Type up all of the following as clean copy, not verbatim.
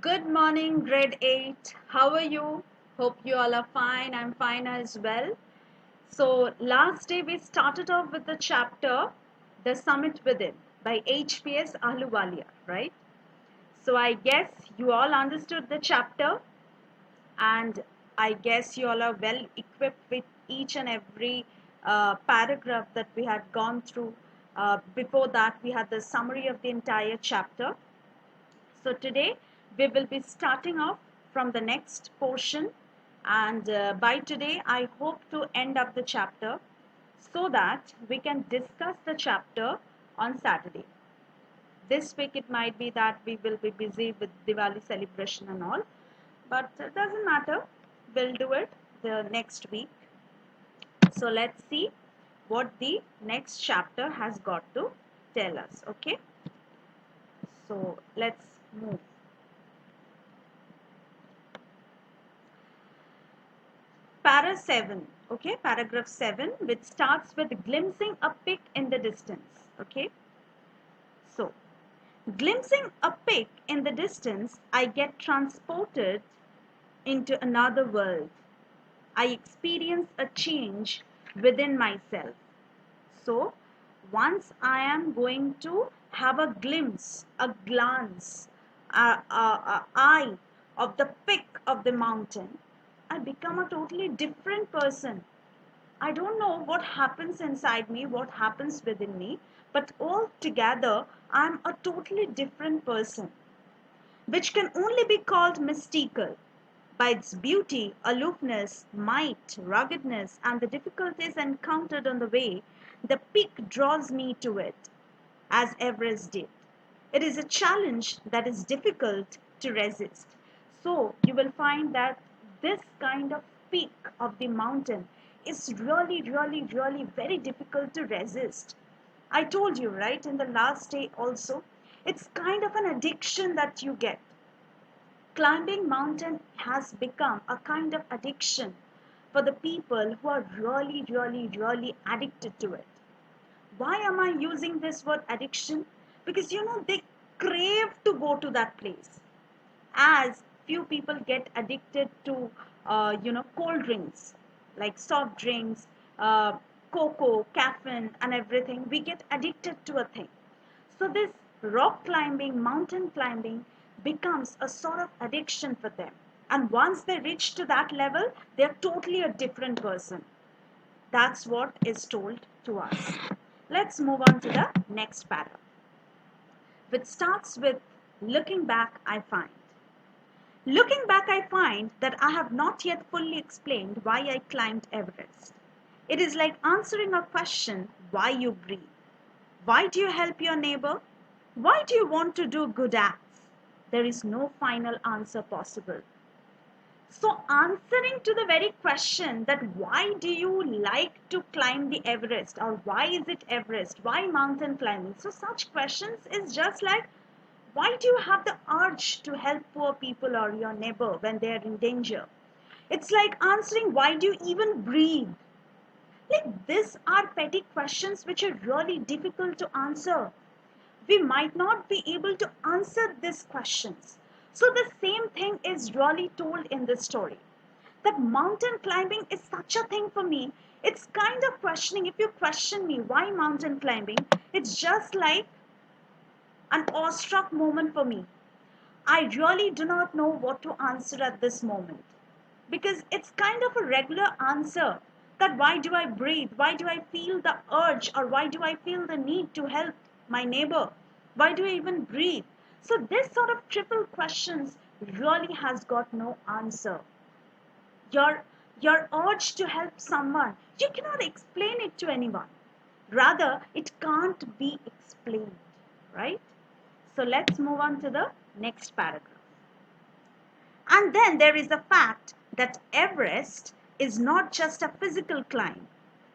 Good morning, grade 8. How are you? Hope you all are fine. I'm fine as well. So, last day we started off with the chapter The Summit Within by HPS Ahluwalia, right? So, I guess you all understood the chapter, and I guess you all are well equipped with each and every paragraph that we had gone through. Before that, we had the summary of the entire chapter. So today we will be starting off from the next portion, and by today I hope to end up the chapter so that we can discuss the chapter on Saturday. This week it might be that we will be busy with Diwali celebration and all, but it doesn't matter. We'll do it the next week. So let's see what the next chapter has got to tell us. Okay, so let's move. Para 7, okay, paragraph 7, which starts with glimpsing a peak in the distance. Okay, so glimpsing a peak in the distance, I get transported into another world. I experience a change within myself. So once I am going to have a glimpse, a glance, a eye of the peak of the mountain, I become a totally different person. I don't know what happens inside me, what happens within me, but altogether I'm a totally different person, which can only be called mystical by its beauty, aloofness, might, ruggedness, and the difficulties encountered on the way. The peak draws me to it, as Everest did. It is a challenge that is difficult to resist. So you will find that this kind of peak of the mountain is really very difficult to resist. I told you, right, in the last day also, it's kind of an addiction that you get. Climbing mountain has become a kind of addiction for the people who are really addicted to it. Why am I using this word addiction? Because they crave to go to that place. As few people get addicted to cold drinks like soft drinks, uh, cocoa, caffeine, and everything. We get addicted to a thing. So this rock climbing, mountain climbing becomes a sort of addiction for them. And once they reach to that level, they're totally a different person. That's what is told to us. Let's move on to the next paragraph, which starts with looking back, I find. Looking back, I find that I have not yet fully explained why I climbed Everest. It is like answering a question why you breathe. Why do you help your neighbor? Why do you want to do good acts? There is no final answer possible. So, answering to the very question that why do you like to climb the Everest, or why is it Everest? Why mountain climbing? So, such questions is just like, why do you have the urge to help poor people or your neighbor when they are in danger? It's like answering, why do you even breathe? Like, these are petty questions which are really difficult to answer. We might not be able to answer these questions. So the same thing is really told in this story. That mountain climbing is such a thing for me. It's kind of questioning. If you question me, why mountain climbing? It's just like an awestruck moment for me. I really do not know what to answer at this moment. Because it's kind of a regular answer that why do I breathe? Why do I feel the urge, or why do I feel the need to help my neighbor? Why do I even breathe? So this sort of triple questions really has got no answer. Your your urge to help someone, you cannot explain it to anyone. Rather, it can't be explained, right? So let's move on to the next paragraph. And then there is the fact that Everest is not just a physical climb.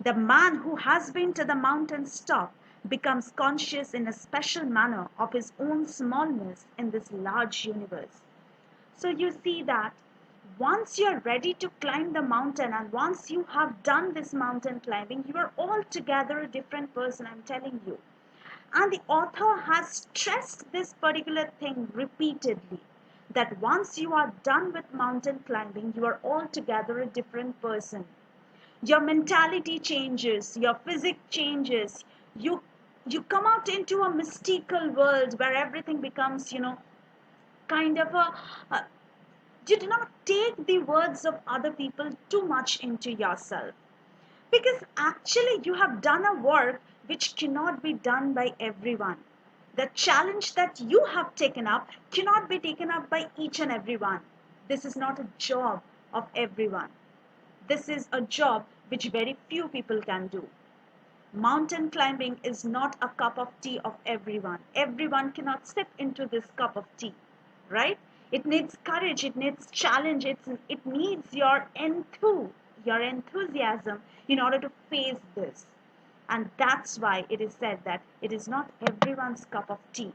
The man who has been to the mountain's top becomes conscious in a special manner of his own smallness in this large universe. So you see that once you're ready to climb the mountain, and once you have done this mountain climbing, you are altogether a different person, I'm telling you. And the author has stressed this particular thing repeatedly, that once you are done with mountain climbing, you are altogether a different person. Your mentality changes, your physique changes. You come out into a mystical world where everything becomes, kind of a you do not take the words of other people too much into yourself, because actually you have done a work which cannot be done by everyone. The challenge that you have taken up cannot be taken up by each and everyone. This is not a job of everyone. This is a job which very few people can do. Mountain climbing is not a cup of tea of everyone. Everyone cannot sip into this cup of tea, right? It needs courage, it needs challenge, it needs your enthusiasm in order to face this. And that's why it is said that it is not everyone's cup of tea.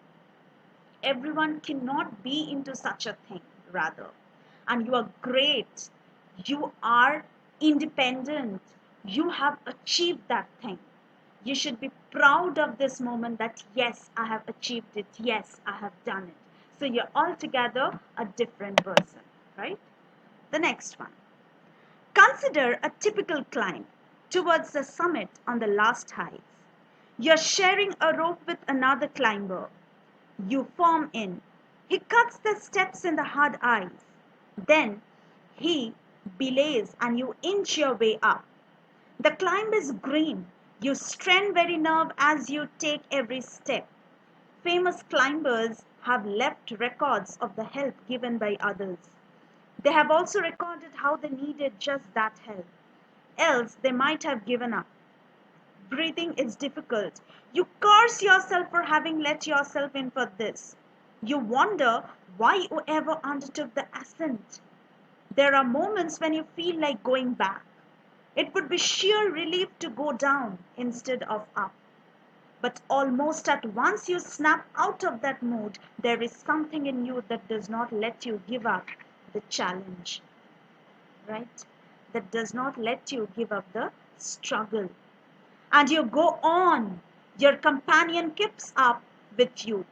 Everyone cannot be into such a thing, rather. And you are great. You are independent. You have achieved that thing. You should be proud of this moment that, yes, I have achieved it. Yes, I have done it. So you're altogether a different person, right? The next one. Consider a typical climb towards the summit on the last heights. You're sharing a rope with another climber. You form in. He cuts the steps in the hard ice. Then he belays and you inch your way up. The climb is green. You strain very nerve as you take every step. Famous climbers have left records of the help given by others. They have also recorded how they needed just that help. Else they might have given up. Breathing is difficult. You curse yourself for having let yourself in for this. You wonder why you ever undertook the ascent. There are moments when you feel like going back. It would be sheer relief to go down instead of up. But almost at once you snap out of that mood, there is something in you that does not let you give up the challenge, right? That does not let you give up the struggle. And you go on. Your companion keeps up with you.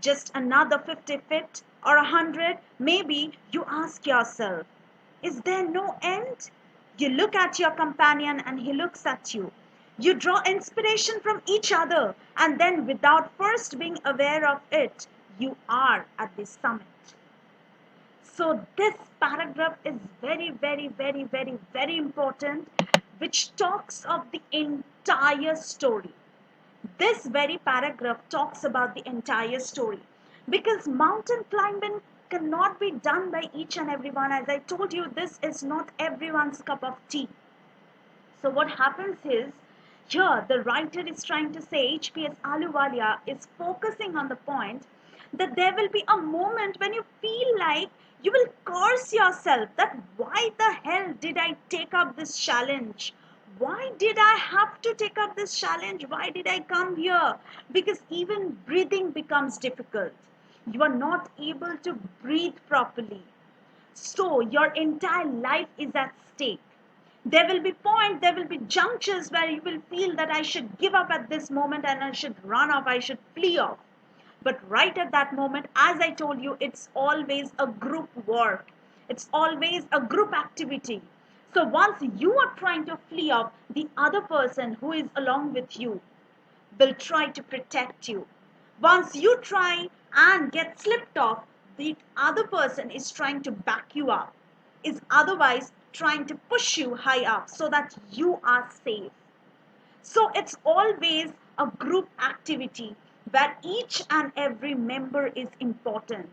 Just another 50 feet or 100, maybe you ask yourself, is there no end? You look at your companion and he looks at you. You draw inspiration from each other, and then, without first being aware of it, you are at the summit. So this paragraph is very, very, very, very, very important, which talks of the entire story. This very paragraph talks about the entire story, because mountain climbing cannot be done by each and everyone. As I told you, this is not everyone's cup of tea. So what happens is, here the writer is trying to say, HPS Aluwalia is focusing on the point that there will be a moment when you feel like you will curse yourself that, why the hell did I take up this challenge? Why did I have to take up this challenge? Why did I come here? Because even breathing becomes difficult. You are not able to breathe properly. So your entire life is at stake. There will be junctures where you will feel that I should give up at this moment and I should run off, I should flee off. But right at that moment, as I told you, it's always a group work. It's always a group activity. So once you are trying to flee off, the other person who is along with you will try to protect you. Once you try and get slipped off, the other person is trying to back you up, is otherwise trying to push you high up so that you are safe. So it's always a group activity where each and every member is important,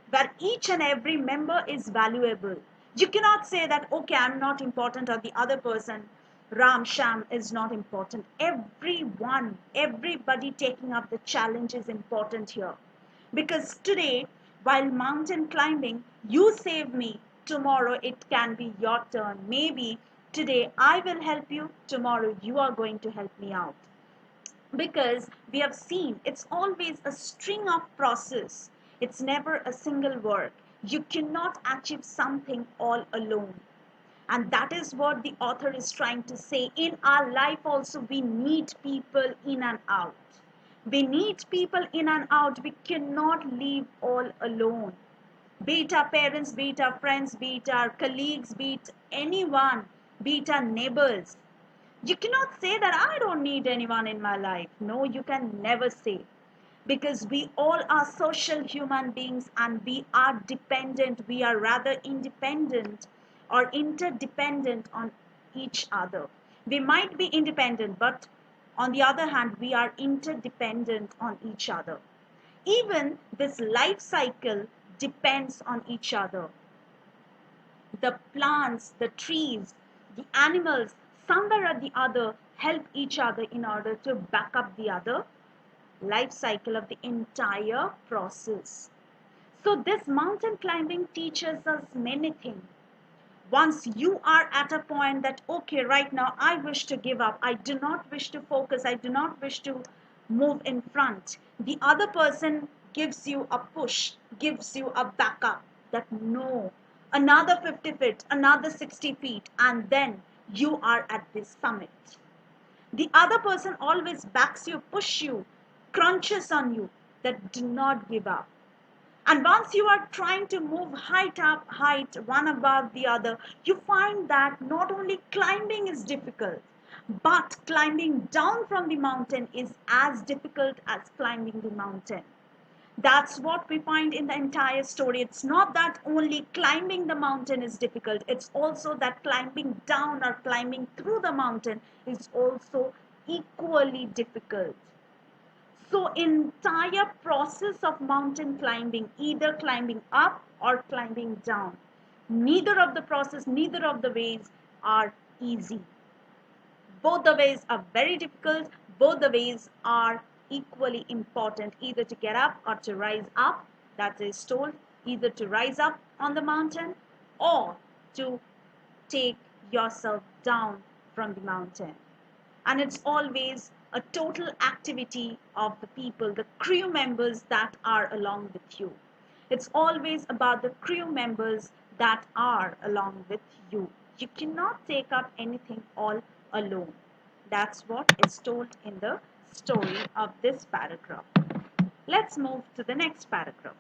where each and every member is valuable. You cannot say that, okay, I'm not important, or the other person, Ram Sham, is not important. Everyone, everybody taking up the challenge is important here. Because today, while mountain climbing, you save me. Tomorrow it can be your turn. Maybe today I will help you. Tomorrow you are going to help me out. Because we have seen it's always a string of process. It's never a single work. You cannot achieve something all alone. And that is what the author is trying to say. In our life also, we need people in and out. We need people in and out. We cannot live all alone. Be it our parents, be it our friends, be it our colleagues, be it anyone, be it our neighbors. You cannot say that I don't need anyone in my life. No, you can never say. Because we all are social human beings and we are dependent, we are rather independent or interdependent on each other. We might be independent, but on the other hand, we are interdependent on each other. Even this life cycle depends on each other. The plants, the trees, the animals, somewhere or the other help each other in order to back up the other life cycle of the entire process. So this mountain climbing teaches us many things. Once you are at a point that, okay, right now I wish to give up, I do not wish to focus, I do not wish to move in front, the other person gives you a push, gives you a backup that no, another 50 feet, another 60 feet, and then you are at the summit. The other person always backs you, push you, crunches on you, that do not give up. And once you are trying to move height up height, one above the other, you find that not only climbing is difficult, but climbing down from the mountain is as difficult as climbing the mountain. That's what we find in the entire story. It's not that only climbing the mountain is difficult, it's also that climbing down or climbing through the mountain is also equally difficult. So entire process of mountain climbing, either climbing up or climbing down, neither of the process, neither of the ways are easy. Both the ways are very difficult. Both the ways are equally important, either to get up or to rise up. That is told, either to rise up on the mountain or to take yourself down from the mountain. And it's always a total activity of the people, the crew members that are along with you. It's always about the crew members that are along with you. You cannot take up anything all alone. That's what is told in the story of this paragraph. Let's move to the next paragraph.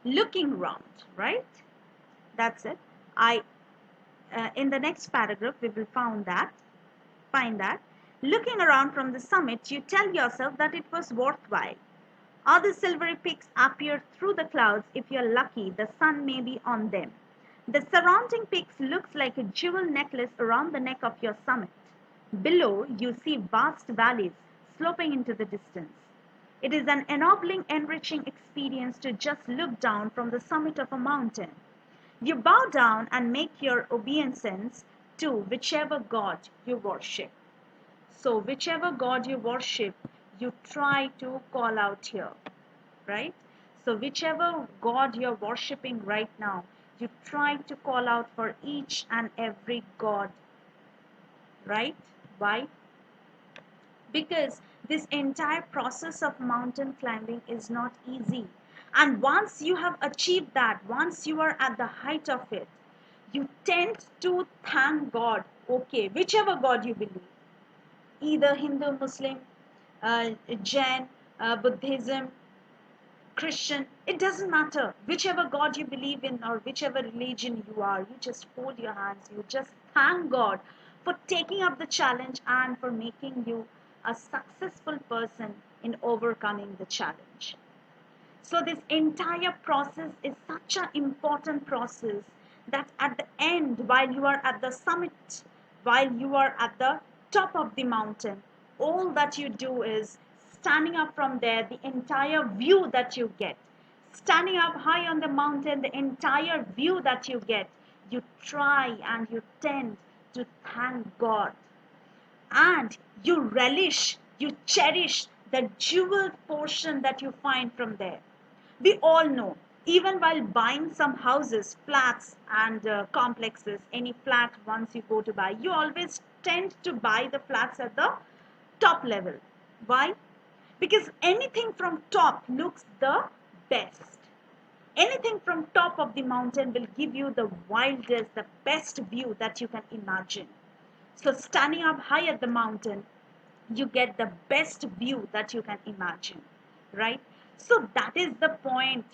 Looking round, right? That's it. I In the next paragraph we will find that looking around from the summit, you tell yourself that it was worthwhile. Other silvery peaks appear through the clouds. If you're lucky, the sun may be on them. The surrounding peaks looks like a jewel necklace around the neck of your summit. Below, you see vast valleys sloping into the distance. It is an ennobling, enriching experience to just look down from the summit of a mountain. You bow down and make your obeisance to whichever god you worship. So, whichever god you worship, you try to call out here, right? So, whichever god you're worshiping right now, you try to call out for each and every god, right? Why? Because this entire process of mountain climbing is not easy. And once you have achieved that, once you are at the height of it, you tend to thank God, okay, whichever God you believe, either Hindu, Muslim, Jain, Buddhism, Christian, it doesn't matter. Whichever God you believe in or whichever religion you are, you just fold your hands. You just thank God for taking up the challenge and for making you a successful person in overcoming the challenge. So this entire process is such an important process that at the end, while you are at the summit, while you are at the top of the mountain, all that you do is standing up from there, the entire view that you get, standing up high on the mountain, the entire view that you get, you try and you tend to thank God, and you relish, you cherish the jeweled portion that you find from there. We all know, even while buying some houses, flats, and complexes, any flat once you go to buy, you always tend to buy the flats at the top level. Why? Because anything from top looks the best. Anything from top of the mountain will give you the wildest, the best view that you can imagine. So standing up high at the mountain, you get the best view that you can imagine, right? So that is the point